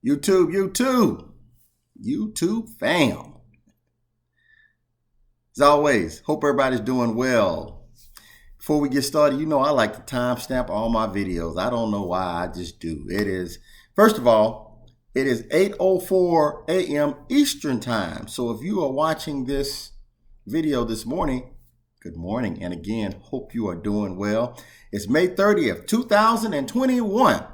YouTube fam. As always, hope everybody's doing well. Before we get started, you know I like to timestamp all my videos. I don't know why, I just do. First of all, it is 8:04 a.m. Eastern Time. So if you are watching this video this morning, good morning. And again, hope you are doing well. It's May 30th, 2021.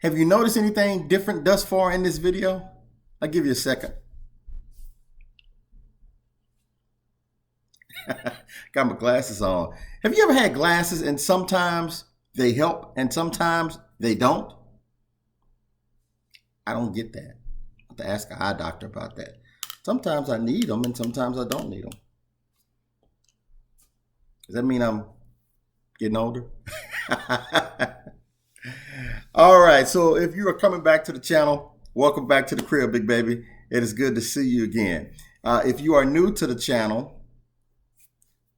Have you noticed anything different thus far in this video? I'll give you a second. Got my glasses on. Have you ever had glasses and sometimes they help and sometimes they don't? I don't get that. I have to ask an eye doctor about that. Sometimes I need them and sometimes I don't need them. Does that mean I'm getting older? All right, so if you are coming back to the channel, welcome back to the crib, big baby. It is good to see you again. If you are new to the channel,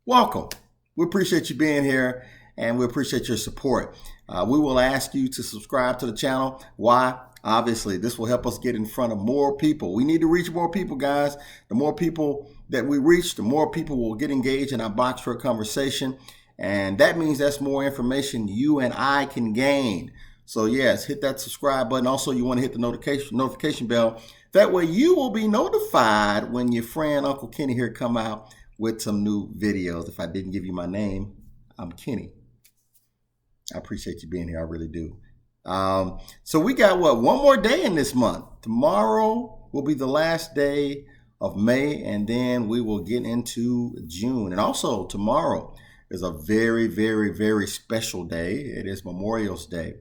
welcome. We appreciate you being here and we appreciate your support. We will ask you to subscribe to the channel. Why? Obviously, this will help us get in front of more people. We need to reach more people, guys. The more people that we reach, the more people will get engaged in our box truck conversation. And that means that's more information you and I can gain. So yes, hit that subscribe button. Also, you want to hit the notification bell. That way you will be notified when your friend Uncle Kenny here come out with some new videos. If I didn't give you my name, I'm Kenny. I appreciate you being here. I really do. So we got one more day in this month. Tomorrow will be the last day of May, and then we will get into June. And also tomorrow is a very, very, very special day. It is Memorial Day.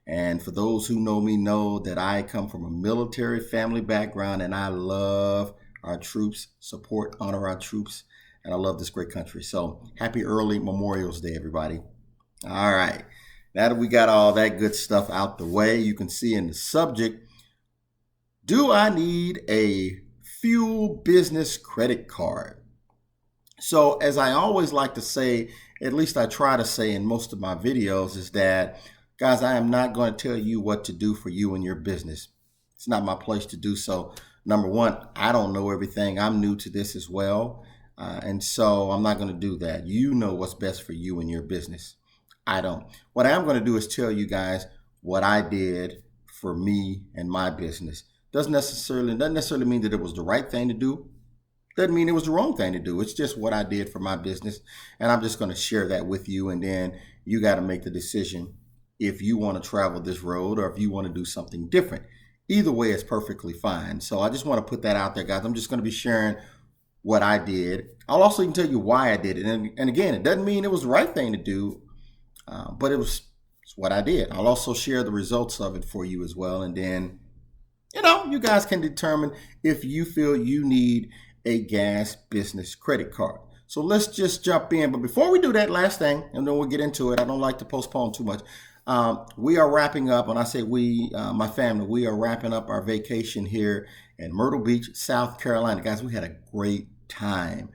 And for those who know me know that I come from a military family background and I love our troops, support, honor our troops, and I love this great country. So happy early Memorial Day, everybody. All right. Now that we got all that good stuff out the way, you can see in the subject, do I need a fuel business credit card? So as I always like to say, at least I try to say in most of my videos, is that, guys, I am not going to tell you what to do for you and your business. It's not my place to do so. Number one, I don't know everything. I'm new to this as well. And so I'm not going to do that. You know what's best for you and your business. I don't. What I am going to do is tell you guys what I did for me and my business. Doesn't necessarily mean that it was the right thing to do. Doesn't mean it was the wrong thing to do. It's just what I did for my business. And I'm just going to share that with you. And then you got to make the decision if you want to travel this road or if you want to do something different. Either way is perfectly fine. So I just want to put that out there, guys. I'm just going to be sharing what I did. I'll also even tell you why I did it. And again, it doesn't mean it was the right thing to do, but it's what I did. I'll also share the results of it for you as well. And then, you guys can determine if you feel you need a gas business credit card. So let's just jump in. But before we do that, last thing, and then we'll get into it. I don't like to postpone too much. We are wrapping up, and I say we, my family, we are wrapping up our vacation here in Myrtle Beach, South Carolina. Guys, we had a great time.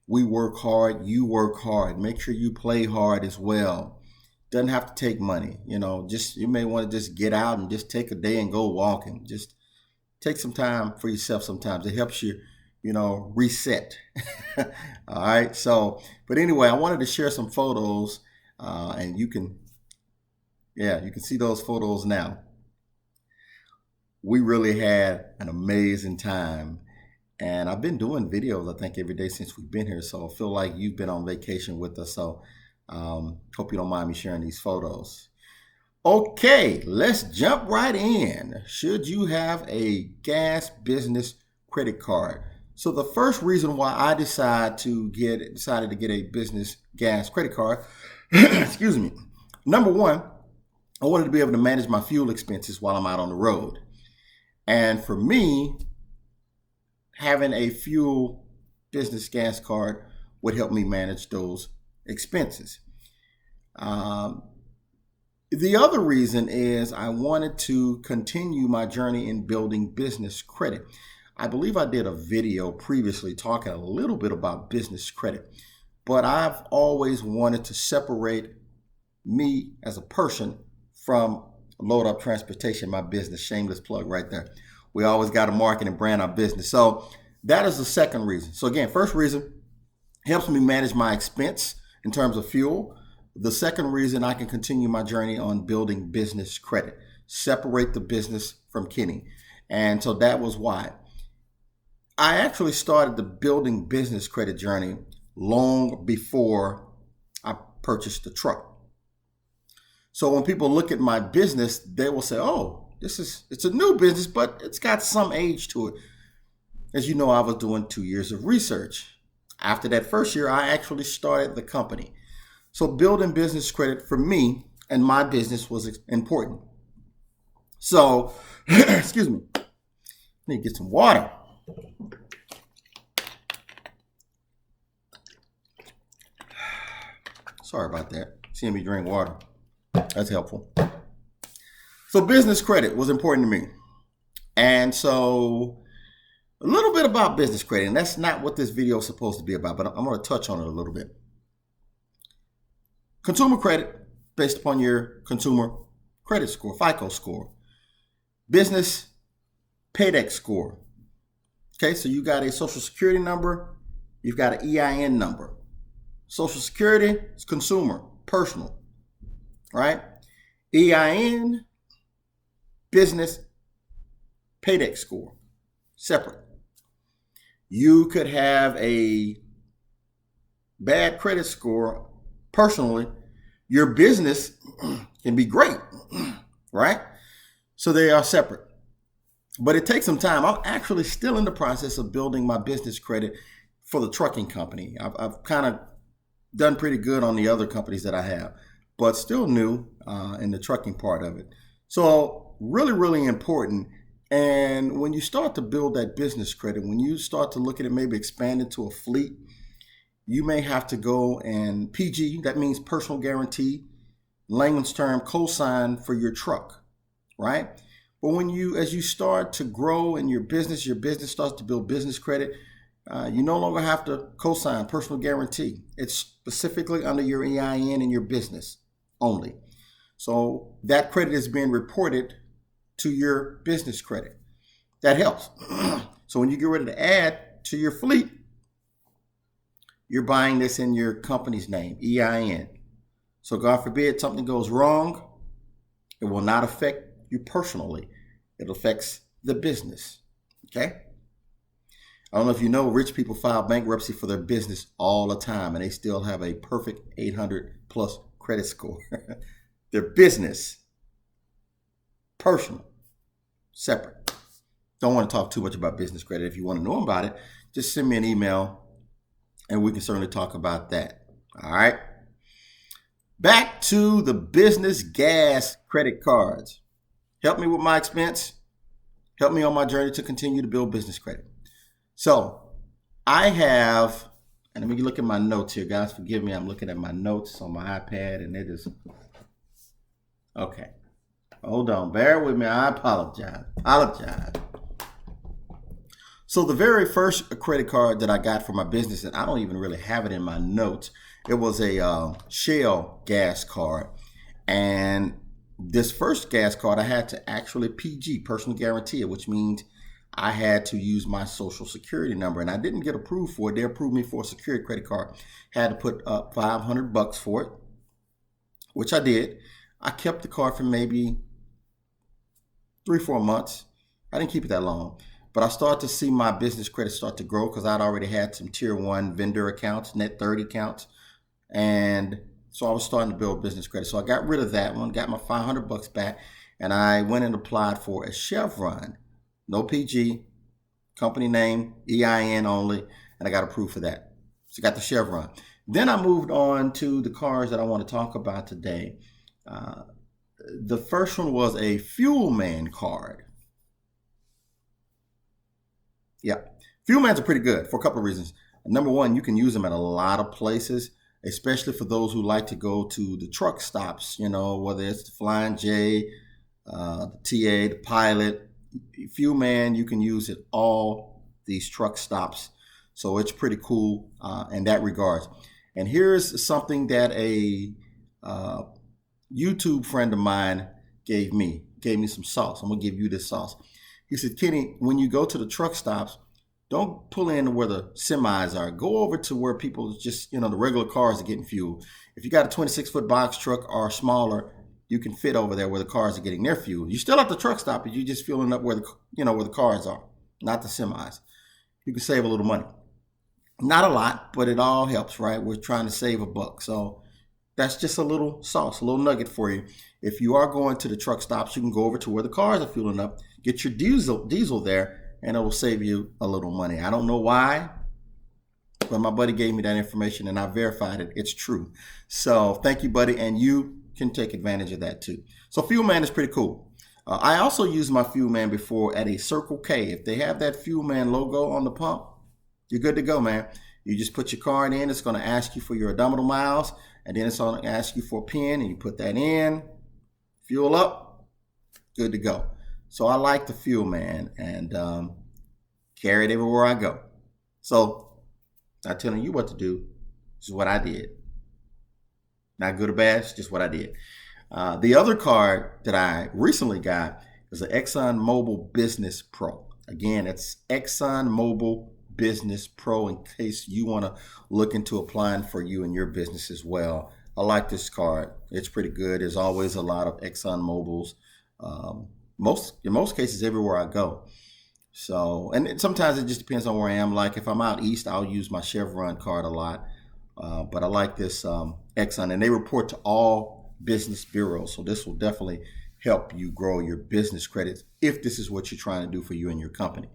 We work hard. You work hard. Make sure you play hard as well. Doesn't have to take money. You may want to just get out and just take a day and go walking. Just take some time for yourself sometimes. It helps you, reset. All right. So, but anyway, I wanted to share some photos and you can see those photos now. We really had an amazing time. And I've been doing videos, I think, every day since we've been here. So I feel like you've been on vacation with us. So hope you don't mind me sharing these photos. Okay, let's jump right in. Should you have a gas business credit card? So the first reason why I decided to get a business gas credit card, excuse me. Number one, I wanted to be able to manage my fuel expenses while I'm out on the road. And for me, having a fuel business gas card would help me manage those expenses. The other reason is I wanted to continue my journey in building business credit. I believe I did a video previously talking a little bit about business credit, but I've always wanted to separate me as a person from Load Up Transportation, my business. Shameless plug right there. We always got to market and brand our business. So that is the second reason. So again, first reason, helps me manage my expense in terms of fuel. The second reason, I can continue my journey on building business credit, separate the business from Kenny. And so that was why. I actually started the building business credit journey long before I purchased the truck. So when people look at my business, they will say, oh, it's a new business, but it's got some age to it. As you know, I was doing 2 years of research. After that first year, I actually started the company. So building business credit for me and my business was important. So, excuse me, I need to get some water. Sorry about that. Seeing me drink water. That's helpful. So business credit was important to me. And so a little bit about business credit, and that's not what this video is supposed to be about, but I'm going to touch on it a little bit. Consumer credit, based upon your consumer credit score, FICO score. Business paydex score. Okay, so you got a social security number, you've got an EIN number. Social security is consumer, personal, right? EIN, business paydex score, separate. You could have a bad credit score personally. Your business can be great, right? So they are separate. But it takes some time. I'm actually still in the process of building my business credit for the trucking company. I've kind of done pretty good on the other companies that I have, but still new in the trucking part of it. So really, really important. And when you start to build that business credit, when you start to look at it, maybe expand it to a fleet, you may have to go and PG, that means personal guarantee, layman's term, co-sign for your truck, right? But as you start to grow in your business starts to build business credit, you no longer have to co-sign personal guarantee. It's specifically under your EIN and your business only. So that credit is being reported to your business credit. That helps. So when you get ready to add to your fleet, you're buying this in your company's name, EIN. So God forbid something goes wrong, it will not affect you personally. It affects the business. Okay? I don't know if you know, rich people file bankruptcy for their business all the time, and they still have a perfect 800 plus credit score. Their business, personal, separate. Don't want to talk too much about business credit. If you want to know about it, just send me an email and we can certainly talk about that. All right. Back to the business gas credit cards. Help me with my expense. Help me on my journey to continue to build business credit. So I have, and let me look at my notes here, guys. Forgive me. I'm looking at my notes on my iPad and it is, okay. Hold on. Bear with me. I apologize. So the very first credit card that I got for my business, and I don't even really have it in my notes, it was a Shell gas card. And this first gas card, I had to actually PG, personal guarantee it, which means I had to use my social security number. And I didn't get approved for it. They approved me for a security credit card. Had to put up $500 for it, which I did. I kept the card for maybe 3-4 months. I didn't keep it that long. But I started to see my business credit start to grow because I'd already had some tier 1 vendor accounts, net 30 accounts. And so I was starting to build business credit. So I got rid of that one, got my $500 back, and I went and applied for a Chevron. No PG, company name, EIN only, and I got approved for that. So I got the Chevron. Then I moved on to the cars that I want to talk about today. The first one was a Fuelman card. Yeah, Fuelmans are pretty good for a couple of reasons. Number one, you can use them at a lot of places, especially for those who like to go to the truck stops, you know, whether it's the Flying J, the TA, the Pilot. Fuelman, you can use it all these truck stops. So it's pretty cool in that regards. And here's something that a YouTube friend of mine gave me some sauce. I'm gonna give you this sauce. He said, Kenny, when you go to the truck stops, don't pull in where the semis are. Go over to where people just, the regular cars are getting fuel. If you got a 26-foot box truck or smaller, you can fit over there where the cars are getting their fuel. You still at the truck stop, but you're just filling up where the cars are, not the semis. You can save a little money. Not a lot, but it all helps, right? We're trying to save a buck. So that's just a little sauce, a little nugget for you. If you are going to the truck stops, you can go over to where the cars are fueling up, get your diesel there, and it will save you a little money. I don't know why, but my buddy gave me that information and I verified it. It's true. So thank you, buddy. And you can take advantage of that too. So Fuelman is pretty cool. I also used my Fuelman before at a Circle K. If they have that Fuelman logo on the pump, you're good to go, man. You just put your card in. It's going to ask you for your odometer miles, and then it's going to ask you for a PIN, and you put that in, fuel up, good to go. So I like the Fuelman and carry it everywhere I go. So not telling you what to do. This is what I did. Not good or bad, it's just what I did. The other card that I recently got is an Exxon Mobil Business Pro. Again, it's Exxon Mobil Business Pro in case you want to look into applying for you and your business as well. I like this card. It's pretty good. There's always a lot of Exxon Mobils. In most cases, everywhere I go. So, and sometimes it just depends on where I am. Like if I'm out east, I'll use my Chevron card a lot. But I like this Exxon, and they report to all business bureaus. So this will definitely help you grow your business credits if this is what you're trying to do for you and your company.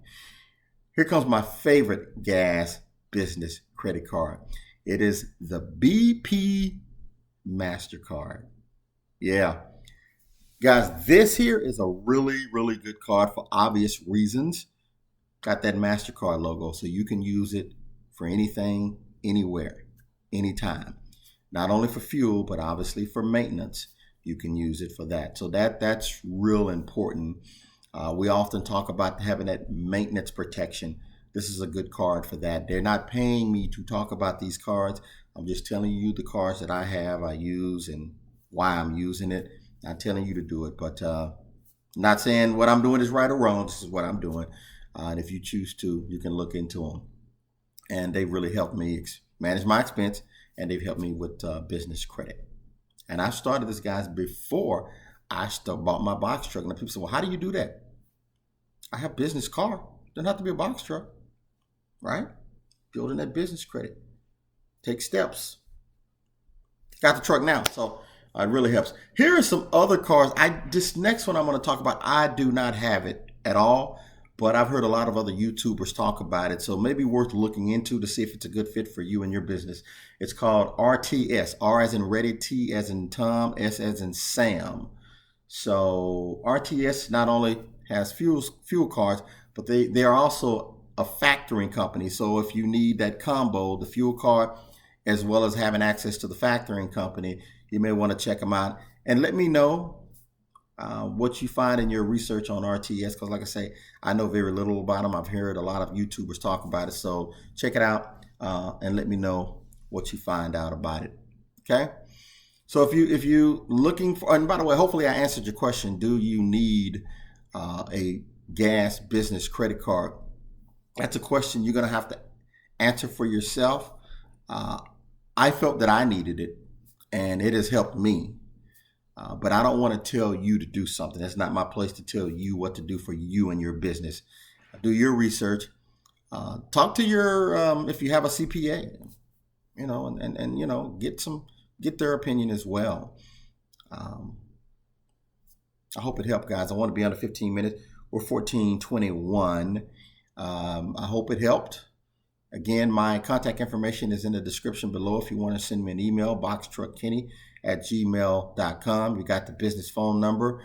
Here comes my favorite gas business credit card. It is the BP Mastercard. Yeah. Guys, this here is a really, really good card for obvious reasons. Got that Mastercard logo, so you can use it for anything, anywhere, anytime. Not only for fuel, but obviously for maintenance. You can use it for that. So that's real important. We often talk about having that maintenance protection. This is a good card for that. They're not paying me to talk about these cards. I'm just telling you the cards that I have, I use, and why I'm using it. Not telling you to do it, but not saying what I'm doing is right or wrong. This is what I'm doing. And if you choose to, you can look into them. And they really helped me manage my expense, and they've helped me with business credit. And I started this, guys, before I bought my box truck. And people say, well, how do you do that? I have business car. Doesn't have to be a box truck, right? Building that business credit. Take steps. Got the truck now, so it really helps. Here are some other cars. This next one I'm going to talk about, I do not have it at all, but I've heard a lot of other YouTubers talk about it, so maybe worth looking into to see if it's a good fit for you and your business. It's called RTS. R as in ready, T as in Tom, S as in Sam. So RTS not only has fuel cards, but they are also a factoring company. So if you need that combo, the fuel card, as well as having access to the factoring company, you may want to check them out. And let me know what you find in your research on RTS, because like I say, I know very little about them. I've heard a lot of YouTubers talk about it. So check it out and let me know what you find out about it. Okay? So if you looking for, and by the way, hopefully I answered your question. Do you need a gas business credit card? That's a question you're going to have to answer for yourself. I felt that I needed it, and it has helped me. But I don't want to tell you to do something. That's not my place to tell you what to do for you and your business. Do your research. Talk to your, if you have a CPA, and get their opinion as well. I hope it helped, guys. I want to be under 15 minutes. We're 14:21. I hope it helped. Again, my contact information is in the description below if you want to send me an email, boxtruckkenny@gmail.com. You got the business phone number.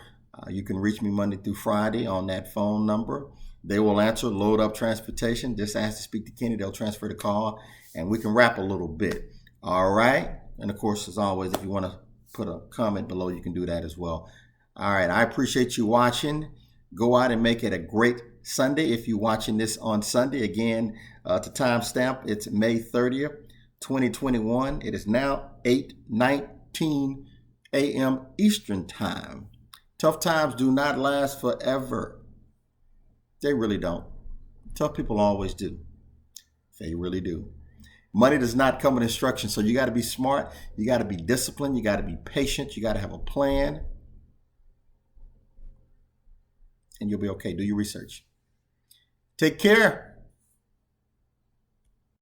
You can reach me Monday through Friday on that phone number. They will answer, load up transportation. Just ask to speak to Kenny. They'll transfer the call, and we can wrap a little bit. All right? And, of course, as always, if you want to put a comment below, you can do that as well. All right. I appreciate you watching. Go out and make it a great Sunday. If you're watching this on Sunday, again, to timestamp, it's May 30th, 2021. It is now 8:19 a.m. Eastern Time. Tough times do not last forever. They really don't. Tough people always do. They really do. Money does not come with instructions, so you got to be smart. You got to be disciplined. You got to be patient. You got to have a plan. And you'll be okay. Do your research. Take care.